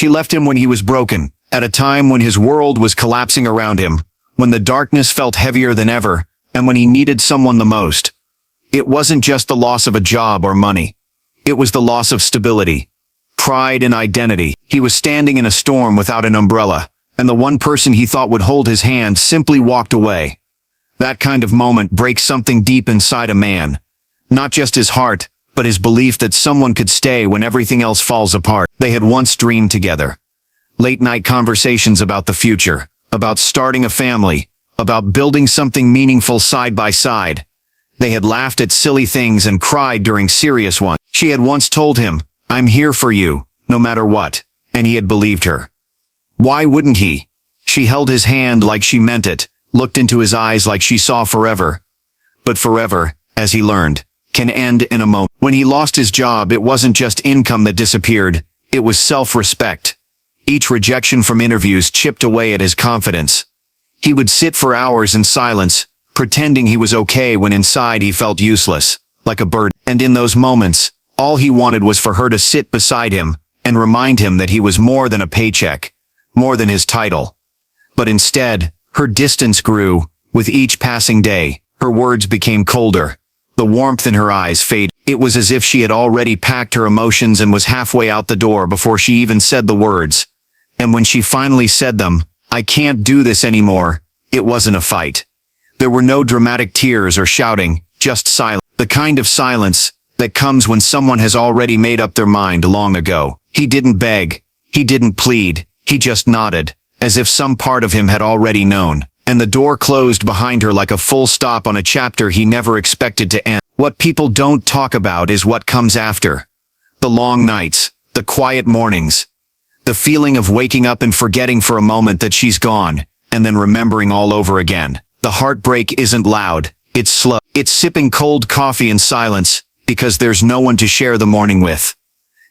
She left him when he was broken, at a time when his world was collapsing around him, when the darkness felt heavier than ever, and when he needed someone the most. It wasn't just the loss of a job or money. It was the loss of stability, pride and identity. He was standing in a storm without an umbrella, and the one person he thought would hold his hand simply walked away. That kind of moment breaks something deep inside a man. Not just his heart, but his belief that someone could stay when everything else falls apart. They had once dreamed together. Late-night conversations about the future, about starting a family, about building something meaningful side by side. They had laughed at silly things and cried during serious ones. She had once told him, "I'm here for you, no matter what," and he had believed her. Why wouldn't he? She held his hand like she meant it, looked into his eyes like she saw forever. But forever, as he learned, can end in a moment. When he lost his job, it wasn't just income that disappeared, it was self-respect. Each rejection from interviews chipped away at his confidence. He would sit for hours in silence, pretending he was okay when inside he felt useless, like a bird. And in those moments, all he wanted was for her to sit beside him and remind him that he was more than a paycheck, more than his title. But instead, her distance grew. With each passing day, her words became colder. The warmth in her eyes faded. It was as if she had already packed her emotions and was halfway out the door before she even said the words. And when she finally said them, "I can't do this anymore," it wasn't a fight. There were no dramatic tears or shouting, just silence. The kind of silence that comes when someone has already made up their mind long ago. He didn't beg. He didn't plead. He just nodded, as if some part of him had already known. And the door closed behind her like a full stop on a chapter he never expected to end. What people don't talk about is what comes after. The long nights, the quiet mornings, the feeling of waking up and forgetting for a moment that she's gone, and then remembering all over again. The heartbreak isn't loud, it's slow. It's sipping cold coffee in silence, because there's no one to share the morning with.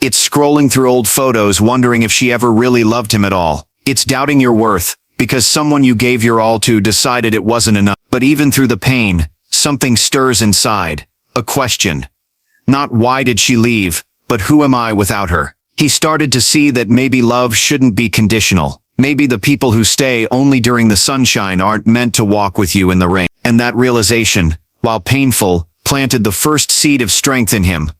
It's scrolling through old photos wondering if she ever really loved him at all. It's doubting your worth, because someone you gave your all to decided it wasn't enough. But even through the pain, something stirs inside. A question. Not why did she leave, but who am I without her? He started to see that maybe love shouldn't be conditional. Maybe the people who stay only during the sunshine aren't meant to walk with you in the rain. And that realization, while painful, planted the first seed of strength in him.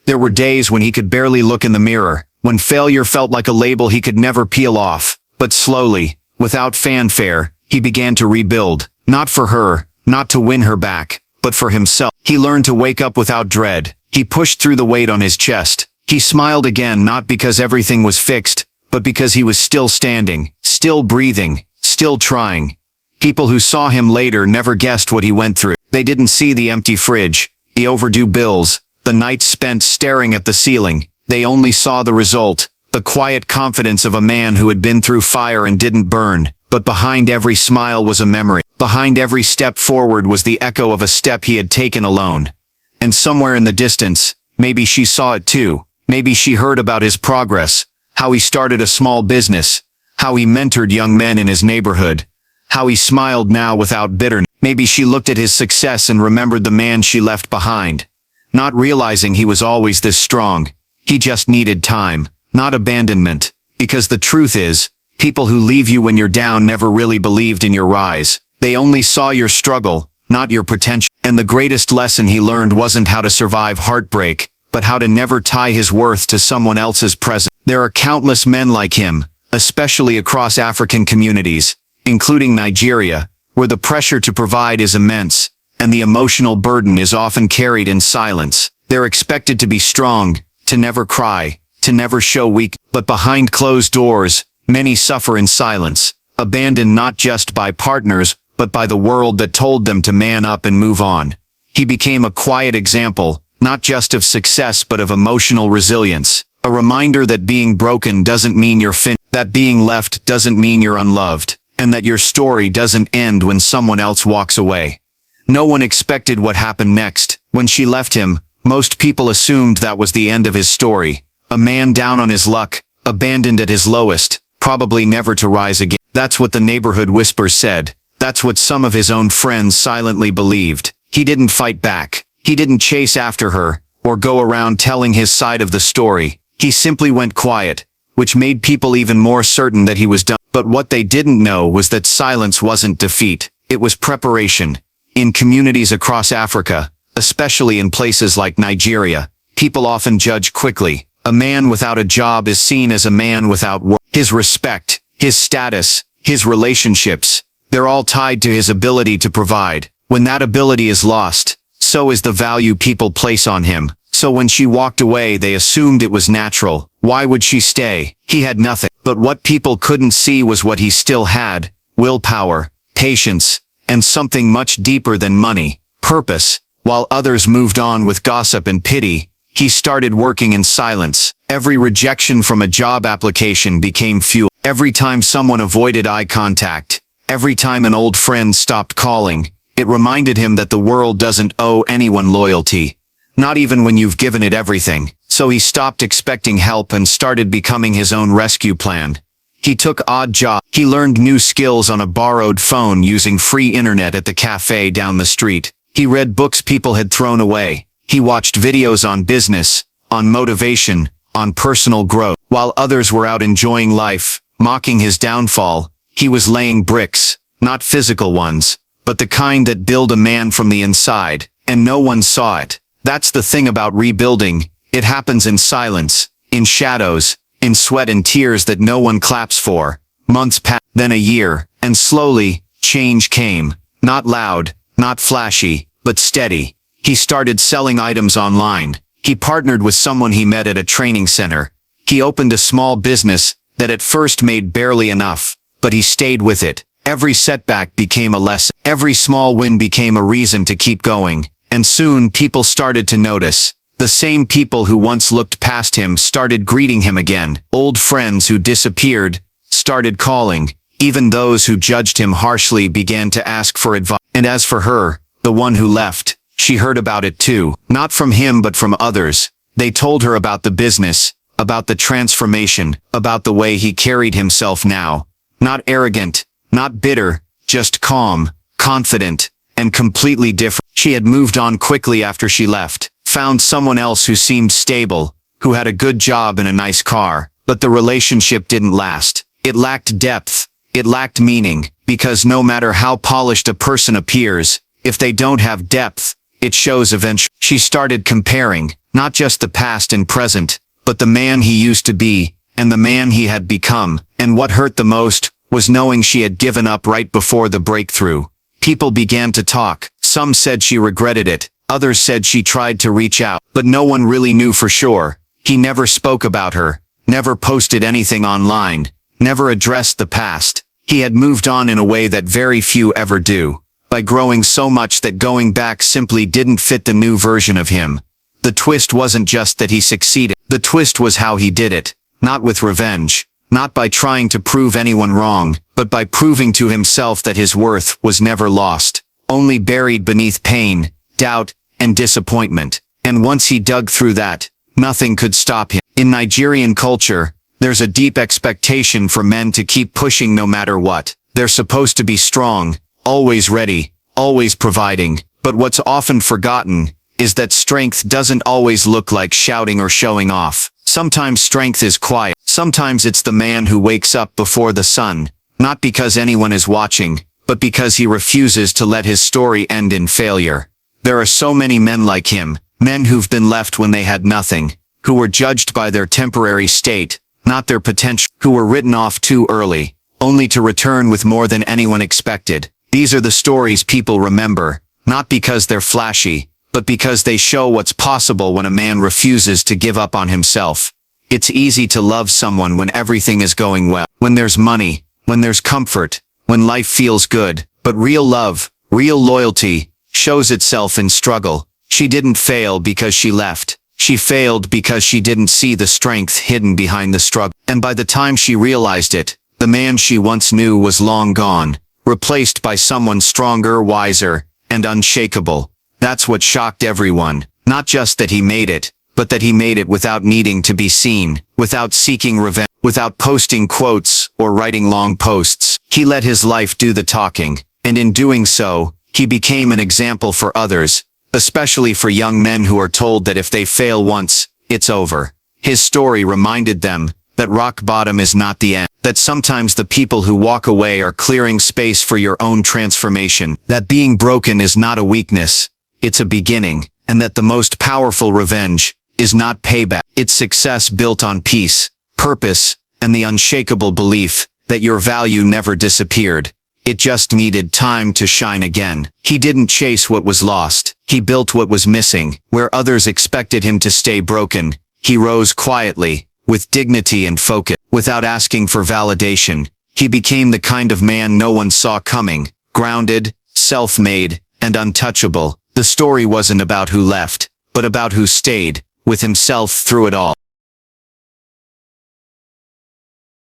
There were days when he could barely look in the mirror, when failure felt like a label he could never peel off. But slowly, without fanfare, he began to rebuild. Not for her, not to win her back, but for himself. He learned to wake up without dread. He pushed through the weight on his chest. He smiled again, not because everything was fixed, but because he was still standing, still breathing, still trying. People who saw him later never guessed what he went through. They didn't see the empty fridge, the overdue bills, the nights spent staring at the ceiling. They only saw the result, the quiet confidence of a man who had been through fire and didn't burn. But behind every smile was a memory. Behind every step forward was the echo of a step he had taken alone. And somewhere in the distance, maybe she saw it too. Maybe she heard about his progress, how he started a small business, how he mentored young men in his neighborhood, how he smiled now without bitterness. Maybe she looked at his success and remembered the man she left behind. Not realizing he was always this strong. He just needed time, not abandonment. Because the truth is, people who leave you when you're down never really believed in your rise. They only saw your struggle, not your potential. And the greatest lesson he learned wasn't how to survive heartbreak, but how to never tie his worth to someone else's present. There are countless men like him, especially across African communities, including Nigeria, where the pressure to provide is immense, and the emotional burden is often carried in silence. They're expected to be strong, to never cry, to never show weak. But behind closed doors, many suffer in silence, abandoned not just by partners, but by the world that told them to man up and move on. He became a quiet example, not just of success but of emotional resilience. A reminder that being broken doesn't mean you're finished, that being left doesn't mean you're unloved, and that your story doesn't end when someone else walks away. No one expected what happened next. When she left him, most people assumed that was the end of his story. A man down on his luck, abandoned at his lowest, probably never to rise again. That's what the neighborhood whispers said. That's what some of his own friends silently believed. He didn't fight back. He didn't chase after her, or go around telling his side of the story. He simply went quiet, which made people even more certain that he was done. But what they didn't know was that silence wasn't defeat, it was preparation. In communities across Africa, especially in places like Nigeria, people often judge quickly. A man without a job is seen as a man without work. His respect, his status, his relationships, they're all tied to his ability to provide. When that ability is lost, so is the value people place on him. So when she walked away, they assumed it was natural. Why would she stay? He had nothing. But what people couldn't see was what he still had: willpower, patience, and something much deeper than money: purpose. While others moved on with gossip and pity, he started working in silence. Every rejection from a job application became fuel. Every time someone avoided eye contact, every time an old friend stopped calling, it reminded him that the world doesn't owe anyone loyalty, not even when you've given it everything. So he stopped expecting help and started becoming his own rescue plan. He took odd jobs. He learned new skills on a borrowed phone using free internet at the cafe down the street. He read books people had thrown away. He watched videos on business, on motivation, on personal growth. While others were out enjoying life, mocking his downfall, he was laying bricks, not physical ones, but the kind that build a man from the inside, and no one saw it. That's the thing about rebuilding. It happens in silence, in shadows, in sweat and tears that no one claps for. Months passed, then a year, and slowly, change came. Not loud, not flashy, but steady. He started selling items online. He partnered with someone he met at a training center. He opened a small business that at first made barely enough, but he stayed with it. Every setback became a lesson. Every small win became a reason to keep going. And soon people started to notice. The same people who once looked past him started greeting him again. Old friends who disappeared started calling. Even those who judged him harshly began to ask for advice. And as for her, the one who left, she heard about it too. Not from him but from others. They told her about the business, about the transformation, about the way he carried himself now. Not arrogant, not bitter, just calm, confident, and completely different. She had moved on quickly after she left, found someone else who seemed stable, who had a good job and a nice car. But the relationship didn't last. It lacked depth. It lacked meaning, because no matter how polished a person appears, if they don't have depth, it shows eventually. She started comparing, not just the past and present, but the man he used to be, and the man he had become. And what hurt the most was knowing she had given up right before the breakthrough. People began to talk. Some said she regretted it. Others said she tried to reach out. But no one really knew for sure. He never spoke about her, never posted anything online, never addressed the past. He had moved on in a way that very few ever do, by growing so much that going back simply didn't fit the new version of him. The twist wasn't just that he succeeded. The twist was how he did it. Not with revenge, not by trying to prove anyone wrong, but by proving to himself that his worth was never lost, only buried beneath pain, doubt, and disappointment. And once he dug through that, nothing could stop him. In Nigerian culture, there's a deep expectation for men to keep pushing no matter what. They're supposed to be strong, always ready, always providing. But what's often forgotten is that strength doesn't always look like shouting or showing off. Sometimes strength is quiet. Sometimes it's the man who wakes up before the sun, not because anyone is watching, but because he refuses to let his story end in failure. There are so many men like him, men who've been left when they had nothing, who were judged by their temporary state, not their potential, who were written off too early, only to return with more than anyone expected. These are the stories people remember, not because they're flashy, but because they show what's possible when a man refuses to give up on himself. It's easy to love someone when everything is going well, when there's money, when there's comfort, when life feels good. But real love, real loyalty, shows itself in struggle. She didn't fail because she left. She failed because she didn't see the strength hidden behind the struggle. And by the time she realized it, the man she once knew was long gone, replaced by someone stronger, wiser, and unshakable. That's what shocked everyone. Not just that he made it, but that he made it without needing to be seen, without seeking revenge, without posting quotes or writing long posts. He let his life do the talking, and in doing so, he became an example for others, especially for young men who are told that if they fail once, it's over. His story reminded them that rock bottom is not the end, that sometimes the people who walk away are clearing space for your own transformation, that being broken is not a weakness, it's a beginning, and that the most powerful revenge is not payback, it's success built on peace, purpose, and the unshakable belief that your value never disappeared. It just needed time to shine again. He didn't chase what was lost. He built what was missing. Where others expected him to stay broken, he rose quietly, with dignity and focus. Without asking for validation, he became the kind of man no one saw coming, grounded, self-made, and untouchable. The story wasn't about who left, but about who stayed, with himself through it all.